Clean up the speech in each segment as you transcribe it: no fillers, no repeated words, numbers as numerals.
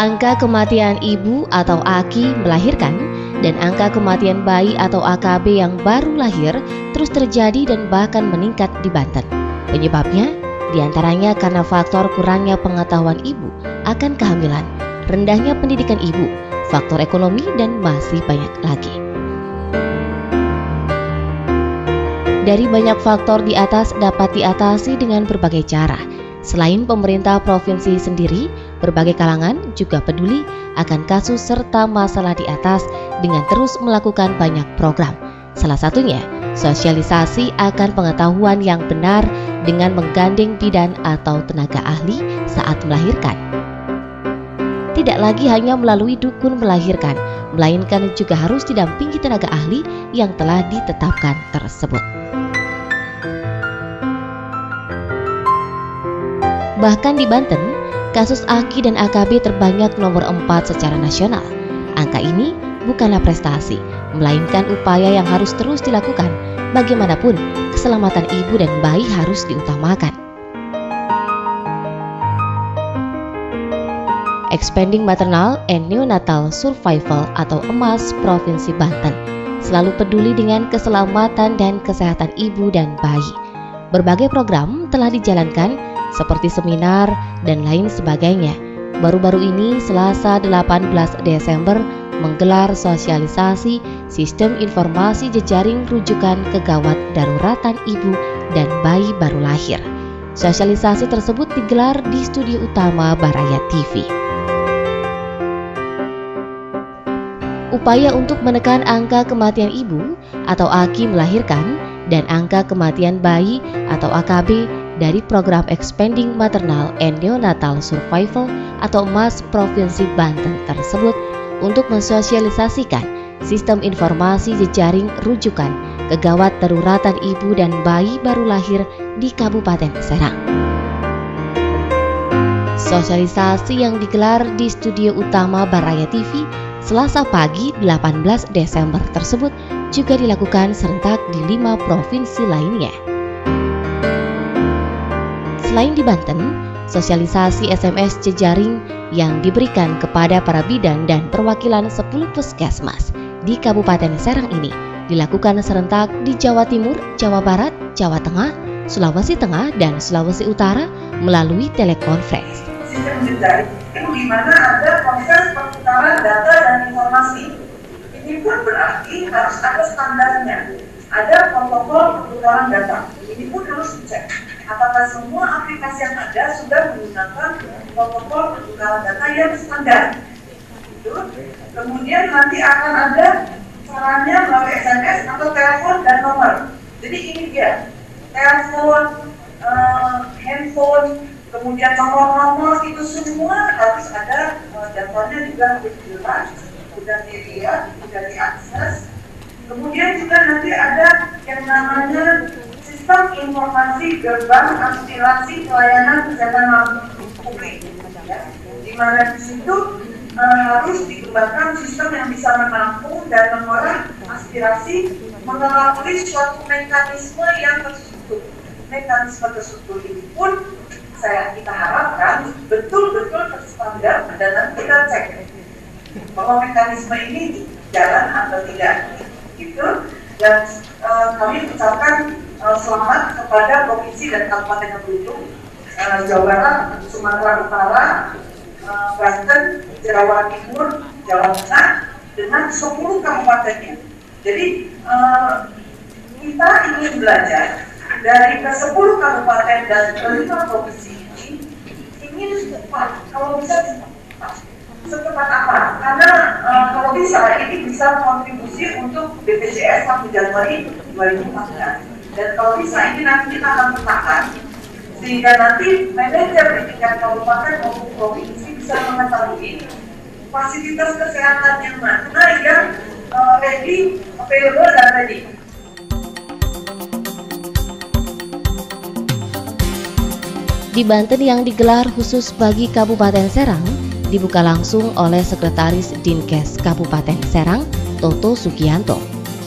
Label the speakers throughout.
Speaker 1: Angka kematian ibu atau AKI melahirkan dan angka kematian bayi atau AKB yang baru lahir terus terjadi dan bahkan meningkat di Banten. Penyebabnya diantaranya karena faktor kurangnya pengetahuan ibu akan kehamilan, rendahnya pendidikan ibu, faktor ekonomi, dan masih banyak lagi. Dari banyak faktor di atas dapat diatasi dengan berbagai cara. Selain pemerintah provinsi sendiri, berbagai kalangan juga peduli akan kasus serta masalah di atas dengan terus melakukan banyak program. Salah satunya, sosialisasi akan pengetahuan yang benar dengan menggandeng bidan atau tenaga ahli saat melahirkan. Tidak lagi hanya melalui dukun melahirkan, melainkan juga harus didampingi tenaga ahli yang telah ditetapkan tersebut. Bahkan di Banten, kasus AKI dan AKB terbanyak nomor 4 secara nasional. Angka ini bukanlah prestasi, melainkan upaya yang harus terus dilakukan. Bagaimanapun, keselamatan ibu dan bayi harus diutamakan. Expanding Maternal and Neonatal Survival atau EMAS Provinsi Banten selalu peduli dengan keselamatan dan kesehatan ibu dan bayi. Berbagai program telah dijalankan seperti seminar dan lain sebagainya. Baru-baru ini Selasa 18 Desember menggelar sosialisasi sistem informasi jejaring rujukan kegawat daruratan ibu dan bayi baru lahir. Sosialisasi tersebut digelar di studio utama Baraya TV. Upaya untuk menekan angka kematian ibu atau AKI melahirkan dan angka kematian bayi atau AKB dari program Expanding Maternal and Neonatal Survival atau EMAS Provinsi Banten tersebut untuk mensosialisasikan sistem informasi jejaring rujukan kegawat daruratan ibu dan bayi baru lahir di Kabupaten Serang. Sosialisasi yang digelar di studio utama Baraya TV Selasa pagi 18 Desember tersebut juga dilakukan serentak di 5 provinsi lainnya. Selain di Banten, sosialisasi SMS jejaring yang diberikan kepada para bidan dan perwakilan 10 puskesmas di Kabupaten Serang ini dilakukan serentak di Jawa Timur, Jawa Barat, Jawa Tengah, Sulawesi Tengah, dan Sulawesi Utara melalui telekonferensi.
Speaker 2: Sistem jejaring itu di mana ada proses perputaran data dan informasi. Ini pun berarti harus ada standarnya, ada protokol perputaran data. Ini pun harus dicek. Apakah semua aplikasi yang ada sudah menggunakan protokol pertukaran data yang standar? Gitu. Kemudian nanti akan ada caranya melalui SMS atau telepon dan nomor. Jadi ini dia, telepon, handphone, kemudian nomor-nomor itu semua harus ada datanya juga harus jelas, sudah dilihat, sudah diakses. Kemudian juga nanti ada yang namanya sistem informasi gerbang aspirasi pelayanan kesehatan publik, ya, di mana di situ harus dikembangkan sistem yang bisa menampung dan mengolah aspirasi melalui suatu mekanisme yang terstruktur. Mekanisme terstruktur ini pun kita harapkan betul-betul terstandar dan nanti kita cek bahwa mekanisme ini jalan atau tidak, gitu. Dan kami ucapkan selamat kepada Provinsi dan Kabupaten Belitung, Jawa Barat, Sumatera Utara, Banten, Jawa Timur, Jawa Tengah dengan 10 kabupatennya. Jadi kita ingin belajar dari ke 10 kabupaten dan ke 5 provinsi ini, ingin cepat, kalau bisa cepat. Secepat apa? Karena kalau bisa ini bisa kontribusi untuk BPJS 1 Januari 2014. Dan kalau bisa ini nanti kita akan petakan sehingga nanti manajer di tingkat kabupaten maupun provinsi bisa mengetahui fasilitas kesehatan yang mana yang ready, available dan ready.
Speaker 1: Di Banten yang digelar khusus bagi Kabupaten Serang dibuka langsung oleh Sekretaris Dinkes Kabupaten Serang, Toto Sugianto.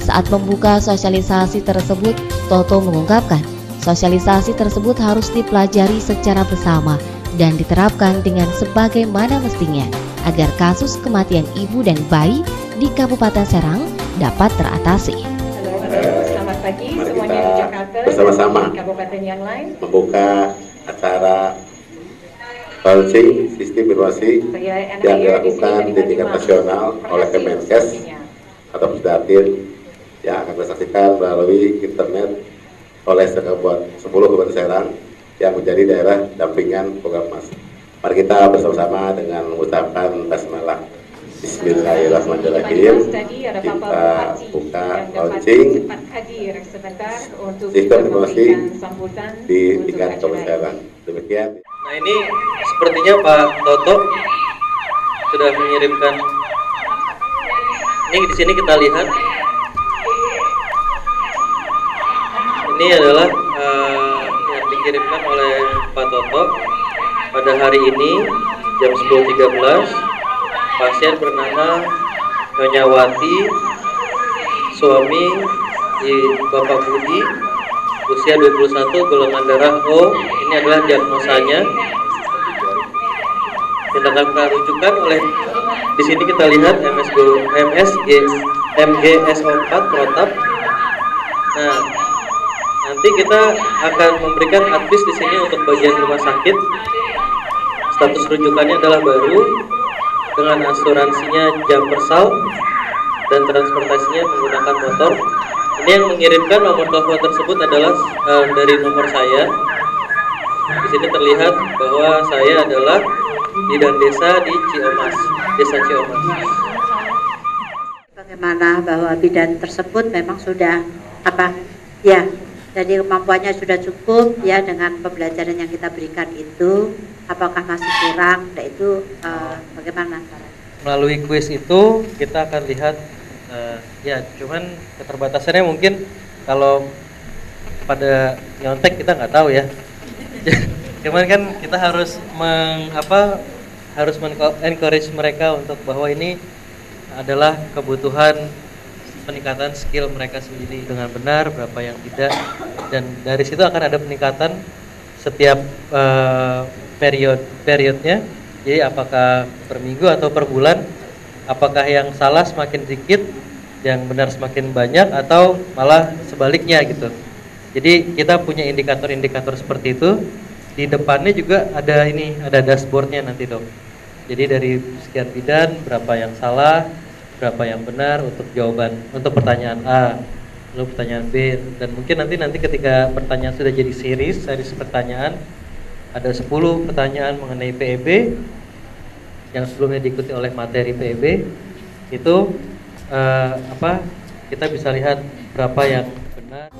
Speaker 1: Saat membuka sosialisasi tersebut, Toto mengungkapkan, sosialisasi tersebut harus dipelajari secara bersama dan diterapkan dengan sebagaimana mestinya. agar kasus kematian ibu dan bayi di Kabupaten Serang dapat teratasi.
Speaker 3: Halo, selamat pagi semuanya di Jakarta
Speaker 4: bersama-sama
Speaker 3: dan di kabupaten yang lain.
Speaker 4: Membuka acara launching sistem informasi yang dilakukan di tingkat nasional oleh Kemenkes atau Pusdatin yang akan disaksikan melalui internet oleh 10 Kabupaten Serang yang menjadi daerah dampingan program Mas. Mari kita bersama-sama dengan mengucapkan basmalah. Bismillahirrahmanirrahim. Kita buka launching sistem informasi di tingkat Kabupaten Serang. Demikian.
Speaker 5: Nah, ini sepertinya Pak Toto sudah mengirimkan. Ini di sini kita lihat. Ini adalah yang dikirimkan oleh Pak Toto pada hari ini jam 10.13. Pasien bernama Nyonya Wati, suami Bapak Budi, usia 21, golongan darah O. Ini adalah diagnosanya. Tindakan rujukan oleh di sini kita lihat MGSO4 protap. Nah, nanti kita akan memberikan advis di sini untuk bagian rumah sakit. Status rujukannya adalah baru dengan asuransinya Jampersal dan transportasinya menggunakan motor. Ini yang mengirimkan nomor telepon tersebut adalah dari nomor saya. Di sini terlihat bahwa saya adalah bidan desa di Ciomas, Desa Ciomas.
Speaker 6: Bagaimana bahwa bidan tersebut memang sudah jadi kemampuannya sudah cukup ya dengan pembelajaran yang kita berikan itu, apakah masih kurang? Nah itu bagaimana?
Speaker 5: Melalui kuis itu kita akan lihat cuman keterbatasannya mungkin kalau pada nyontek kita nggak tahu ya. Cuman kan kita harus encourage mereka untuk bahwa ini adalah kebutuhan peningkatan skill mereka sendiri dengan benar, berapa yang tidak, dan dari situ akan ada peningkatan setiap periodnya. Jadi apakah per minggu atau per bulan, apakah yang salah semakin sedikit, yang benar semakin banyak, atau malah sebaliknya gitu. Jadi kita punya indikator-indikator seperti itu. Di depannya juga ada dashboardnya nanti dok. Jadi dari sekian bidan berapa yang salah, berapa yang benar untuk jawaban untuk pertanyaan A, lalu pertanyaan B, dan mungkin nanti ketika pertanyaan sudah jadi series pertanyaan, ada 10 pertanyaan mengenai PEB yang sebelumnya diikuti oleh materi PEB itu kita bisa lihat berapa yang benar.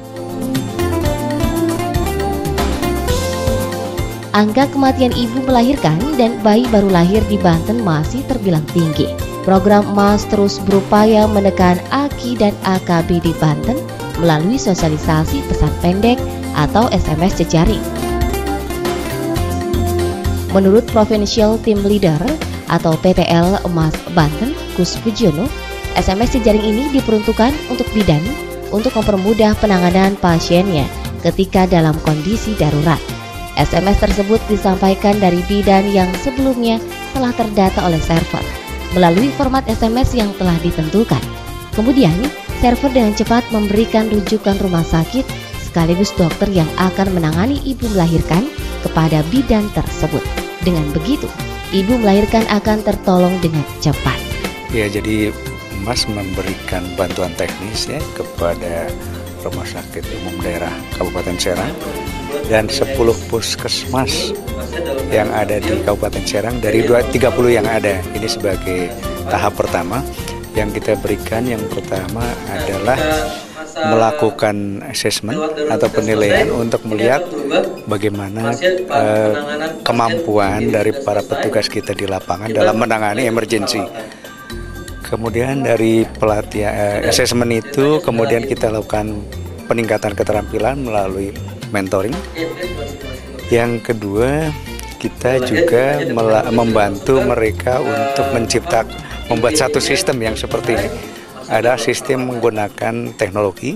Speaker 1: Angka kematian ibu melahirkan dan bayi baru lahir di Banten masih terbilang tinggi. Program MAS terus berupaya menekan AKI dan AKB di Banten melalui sosialisasi pesan pendek atau SMS jejaring. Menurut Provincial Team Leader atau PTL MAS Banten, Gus Pujono, SMS jejaring ini diperuntukkan untuk bidan untuk mempermudah penanganan pasiennya ketika dalam kondisi darurat. SMS tersebut disampaikan dari bidan yang sebelumnya telah terdata oleh server melalui format SMS yang telah ditentukan. Kemudian, server dengan cepat memberikan rujukan rumah sakit sekaligus dokter yang akan menangani ibu melahirkan kepada bidan tersebut. Dengan begitu, ibu melahirkan akan tertolong dengan cepat.
Speaker 7: Ya, jadi Mas memberikan bantuan teknis ya kepada Rumah Sakit Umum Daerah Kabupaten Serang dan 10 puskesmas yang ada di Kabupaten Serang dari 30 yang ada. Ini sebagai tahap pertama yang kita berikan. Yang pertama adalah melakukan assessment atau penilaian untuk melihat bagaimana kemampuan dari para petugas kita di lapangan dalam menangani emergensi. Kemudian dari pelatihan assessment itu kemudian kita lakukan peningkatan keterampilan melalui mentoring. Yang kedua, kita juga membantu mereka untuk membuat satu sistem yang seperti ini. Ada sistem menggunakan teknologi,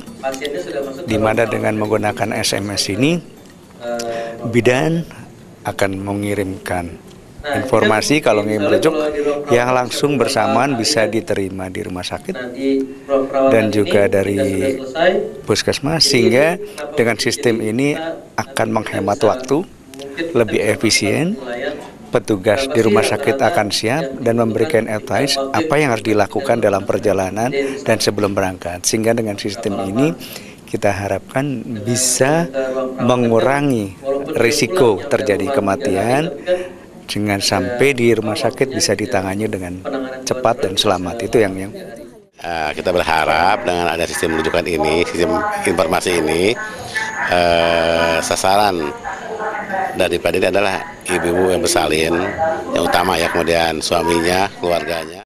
Speaker 7: di mana dengan menggunakan SMS ini, bidan akan mengirimkan informasi kalau ingin merujuk yang langsung bersamaan bisa diterima di rumah sakit dan juga dari puskesmas, sehingga dengan sistem ini akan menghemat waktu, lebih efisien. Petugas di rumah sakit akan siap dan memberikan advice apa yang harus dilakukan dalam perjalanan dan sebelum berangkat. Sehingga dengan sistem ini kita harapkan bisa mengurangi risiko terjadi kematian dengan sampai di rumah sakit bisa ditangani dengan cepat dan selamat. Itu yang
Speaker 4: kita berharap dengan ada sistem rujukan ini, sistem informasi ini, sasaran daripada ini adalah ibu-ibu yang bersalin, yang utama ya, kemudian suaminya, keluarganya.